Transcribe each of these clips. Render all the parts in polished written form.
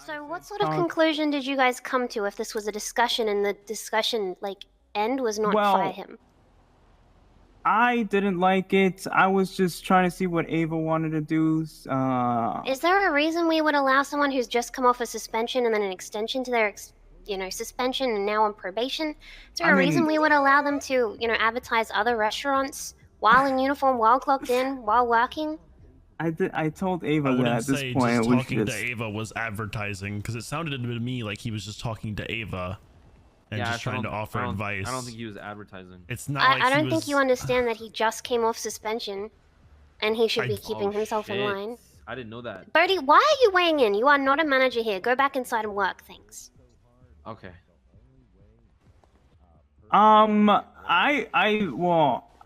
So what sort of talk. conclusion did you guys come to if this was a discussion and the discussion, like, end was not fire Well, him? I didn't like it. I was just trying to see what Ava wanted to do. Is there a reason we would allow someone who's just come off a suspension and then an extension to their, suspension and now on probation? Is I there a reason mean, we would allow them to, advertise other restaurants while in uniform, while clocked in, while working? I told I Ava that wouldn't at this say just point we should talking to just. Ava was advertising, because it sounded to me like he was just talking to Ava and Yeah, just trying to offer advice. I don't think he was advertising. It's not like I he don't was. think you understand that he just came off suspension and he should be keeping Oh himself in shit! line. I didn't know that. Bodhi, why are you weighing in? You are not a manager here. Go back inside and work things. Okay. Well,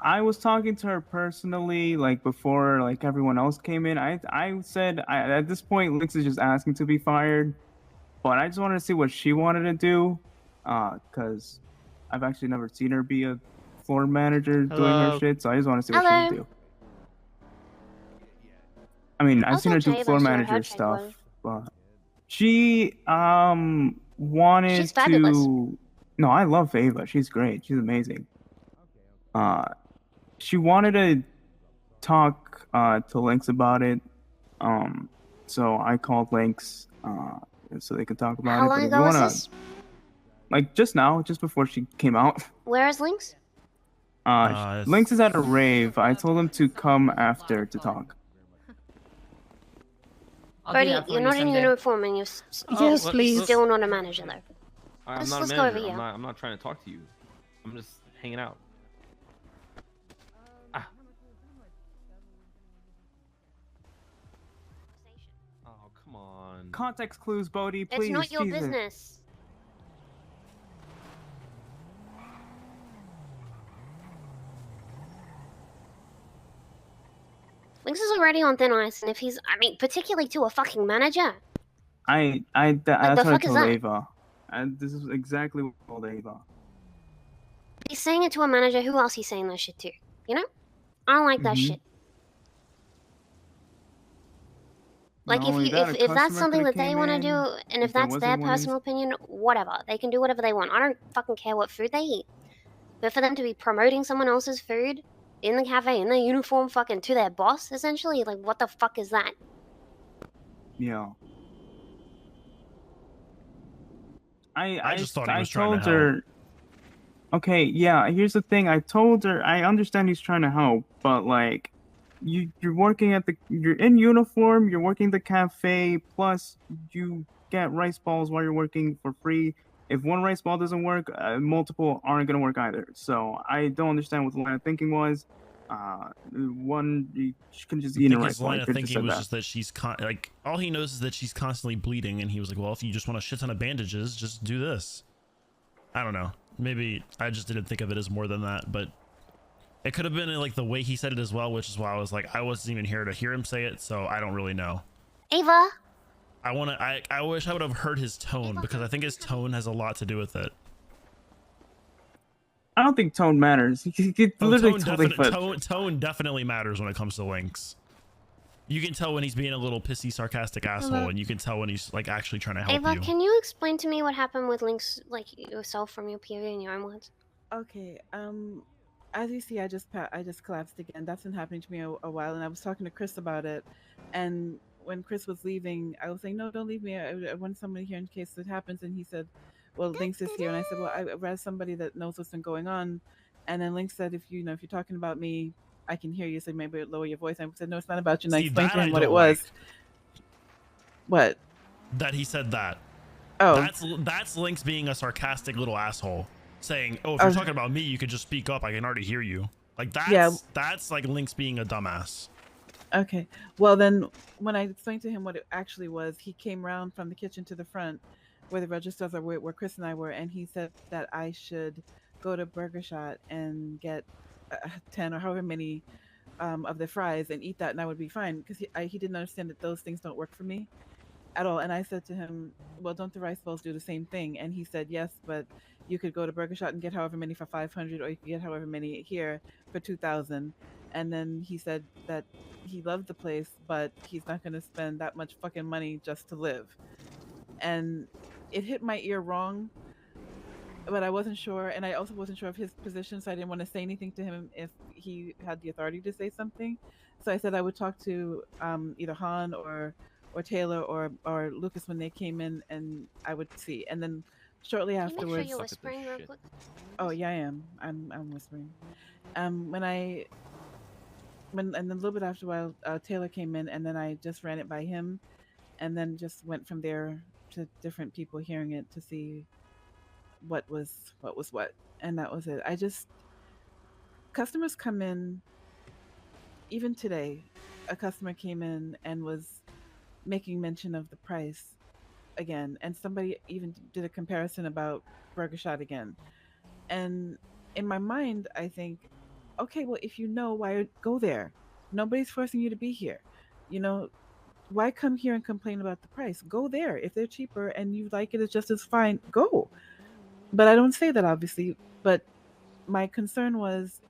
I was talking to her personally, like before, like everyone else came in. I said at this point, Lynx is just asking to be fired, but I just wanted to see what she wanted to do, because I've actually never seen her be a floor manager doing her shit. So I just want to see what she would do. I mean, I've seen her do floor manager stuff, but she wanted She's fabulous. to. No, I love Ava. She's great. She's amazing. She wanted to talk to Lynx about it. So I called Lynx so they could talk about it. How long ago was this? Like just now, just before she came out. Where is Lynx? Lynx is at a rave. I told him to come after to talk. Bodhi, you're not in uniform and you're Yes, please. still not a manager though. I'm not a let's go over manager. here. I'm not trying to talk to you. I'm just hanging out. Ah. Oh, come on. Context clues, Bodhi, please. It's not your Jesus. business. Lynx is already on thin ice, and if he's, particularly to a fucking manager. That's the what I fuck is told that? Ava. And this is exactly what I told Ava. If he's saying it to a manager, who else he's saying that shit to? You know? I don't like that shit. Like, if that's something that they want to do, and if that's their personal opinion, whatever. They can do whatever they want. I don't fucking care what food they eat. But for them to be promoting someone else's food in the cafe, in their uniform, fucking to their boss, essentially, like, what the fuck is that? Yeah. I just thought he was told trying to her. help. Okay, yeah. Here's the thing. I told her. I understand he's trying to help, but like, you're working at you're in uniform. You're working the cafe. Plus, you get rice balls while you're working for free. If one rice ball doesn't work, multiple aren't gonna work either. So I don't understand what the line of thinking was. One, you can just eat a rice ball. His line of thinking was just that she's like, all he knows is that she's constantly bleeding, and he was like, well, if you just want a shit ton of bandages, just do this. I don't know. Maybe I just didn't think of it as more than that, but it could have been like the way he said it as well, which is why I was like, I wasn't even here to hear him say it, so I don't really know. Ava? I wish I would have heard his tone, because I think his tone has a lot to do with it. I don't think tone matters. Tone definitely matters when it comes to Lynx. You can tell when he's being a little pissy, sarcastic asshole, and you can tell when he's like actually trying to help Ava, you. can you explain to me what happened with Lynx, like yourself from your POV and your own words? Okay. As you see, I just collapsed again. That's been happening to me a while, and I was talking to Chris about it. And when Chris was leaving, I was saying, "No, don't leave me. I want somebody here in case it happens." And he said, "Well, Lynx is here." And I said, "Well, I'd rather somebody that knows what's been going on." And then Lynx said, "If you're talking about me, I can hear you." So maybe lower your voice. And I said, "No, it's not about you." And I explained to him what it was. What? That he said that. Oh. That's Lynx being a sarcastic little asshole, saying, "Oh, if you're talking about me, you could just speak up. I can already hear you." Like that's like Lynx being a dumbass. Okay. Well, then when I explained to him what it actually was, he came around from the kitchen to the front where the registers are, where Chris and I were, and he said that I should go to Burger Shot and get 10 or however many of the fries and eat that, and I would be fine, because he didn't understand that those things don't work for me at all. And I said to him, "Well, don't the rice bowls do the same thing?" And he said, "Yes, but you could go to Burger Shot and get however many for 500, or you could get however many here for 2,000. And then he said that he loved the place, but he's not going to spend that much fucking money just to live. and it hit my ear wrong, but I wasn't sure, and I also wasn't sure of his position, so I didn't want to say anything to him if he had the authority to say something. So I said I would talk to either Han or Taylor or Lucas when they came in, and I would see. And then shortly Can you make sure afterwards, you're Suck at this whispering real shit. quick? oh yeah, I am. I'm whispering. When I when and then a little bit after a while, Taylor came in, and then I just ran it by him, and then just went from there to different people hearing it to see what was what, and that was it. I just customers come in. Even today, a customer came in and was making mention of the price again, and somebody even did a comparison about Burger Shot again. And in my mind, I think, okay, well, if you know, why go there? Nobody's forcing you to be here. You know, why come here and complain about the price? Go there. If they're cheaper and you like it, it's just as fine. Go. But I don't say that, obviously. But my concern was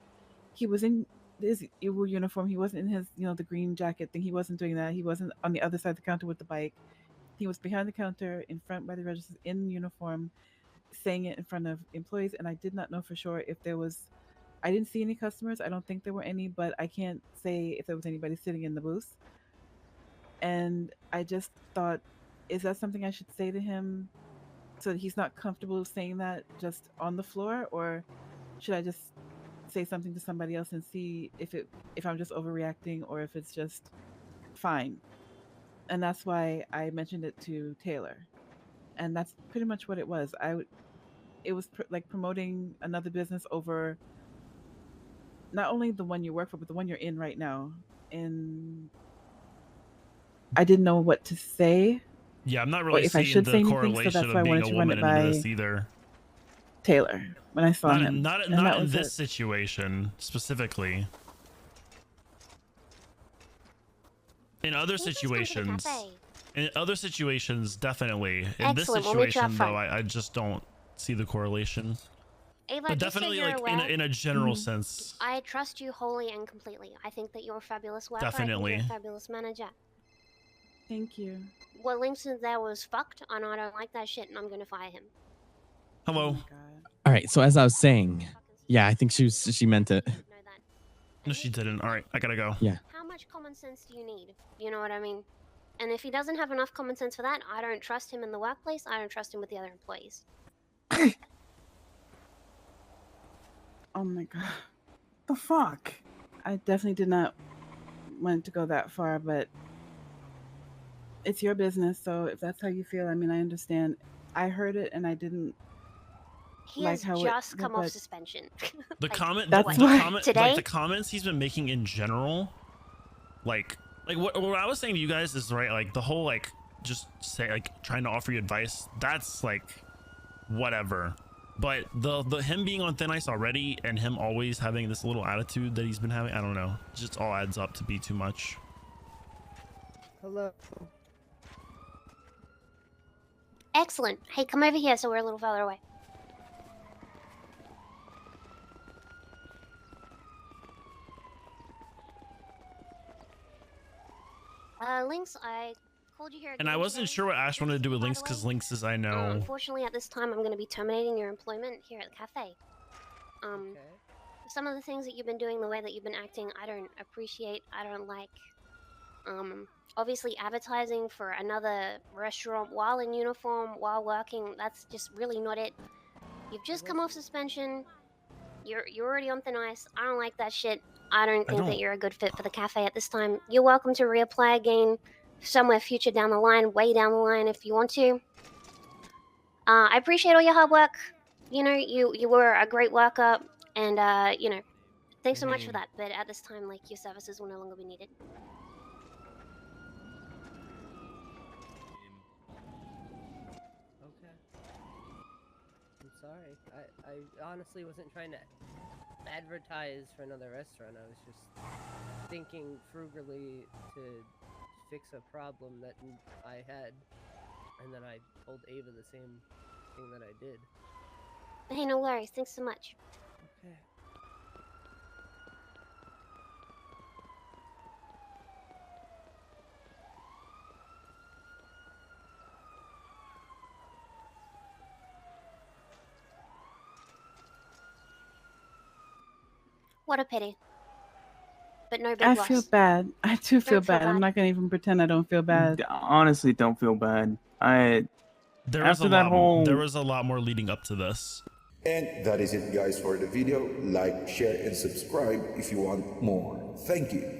he was in his UwU uniform. He wasn't in his, the green jacket thing. He wasn't doing that. He wasn't on the other side of the counter with the bike. He was behind the counter in front by the registers in uniform, saying it in front of employees. And I did not know for sure if there was, I didn't see any customers. I don't think there were any, but I can't say if there was anybody sitting in the booth. And I just thought, is that something I should say to him so that he's not comfortable saying that just on the floor? Or should I just say something to somebody else and see if I'm just overreacting or if it's just fine? And that's why I mentioned it to Taylor, and that's pretty much what it was. It was like promoting another business over not only the one you work for, but the one you're in right now. And I didn't know what to say. Yeah, I'm not Or really if I seeing should the say anything, so correlation that's why of I being wanted a to run woman it into this by either. Taylor when I saw him. Not and that in was this it. situation specifically. In other Can you please come to the situations, cafe? definitely. In Excellent, this we'll meet you up situation, though, front. I just don't see the correlation. Ava, But just so definitely, you're like aware, in a general Mhm. sense, I trust you wholly and completely. I think that you're a fabulous worker. I think definitely. you're a fabulous manager. Thank you. What Links in there was fucked, and I don't like that shit, and I'm gonna fire him. Oh Hello. my God. All right, so as I was saying, yeah, I think she meant it. You should know that. No, she didn't. All right, I gotta go. Yeah. How much common sense do you need? You know what I mean? And if he doesn't have enough common sense for that, I don't trust him in the workplace. I don't trust him with the other employees. Oh my God. The fuck? I definitely did not want to go that far, but it's your business. So if that's how you feel, I mean, I understand. I heard it and I didn't He like has how just it. come off but suspension. The Like, comment, That's the why- comment, Today? like the comments he's been making in general, like what I was saying to you guys is right. Like the whole like just say like trying to offer you advice. That's like whatever. But the him being on thin ice already and him always having this little attitude that he's been having, I don't know, it just all adds up to be too much. Hello. Excellent. Hey, come over here so we're a little further away. Lynx, I called you here again And I wasn't today. sure what Ash wanted to do with By Lynx the because way, Lynx is, I know. unfortunately, at this time, I'm going to be terminating your employment here at the cafe. Okay. Some of the things that you've been doing, the way that you've been acting, I don't appreciate. I don't like. Obviously, advertising for another restaurant while in uniform, while working, that's just really not it. You've just come off suspension. You're already on thin ice. I don't like that shit. I don't think that you're a good fit for the cafe at this time. You're welcome to reapply again somewhere future down the line, way down the line if you want to. I appreciate all your hard work. You know, you were a great worker, and you know, thanks so much for that. But at this time, like, your services will no longer be needed. Okay. I'm sorry. I honestly wasn't trying to advertise for another restaurant. I was just thinking frugally to fix a problem that I had, and then I told Ava the same thing that I did. Hey, no worries. Thanks so much. Okay. What a pity. But no big I loss. feel bad. I do feel Don't feel bad. I'm bad. not gonna even pretend I don't feel bad. Honestly, don't feel bad. There After that whole... there was a lot more leading up to this. And that is it, guys, for the video. Like, share, and subscribe if you want more. Thank you.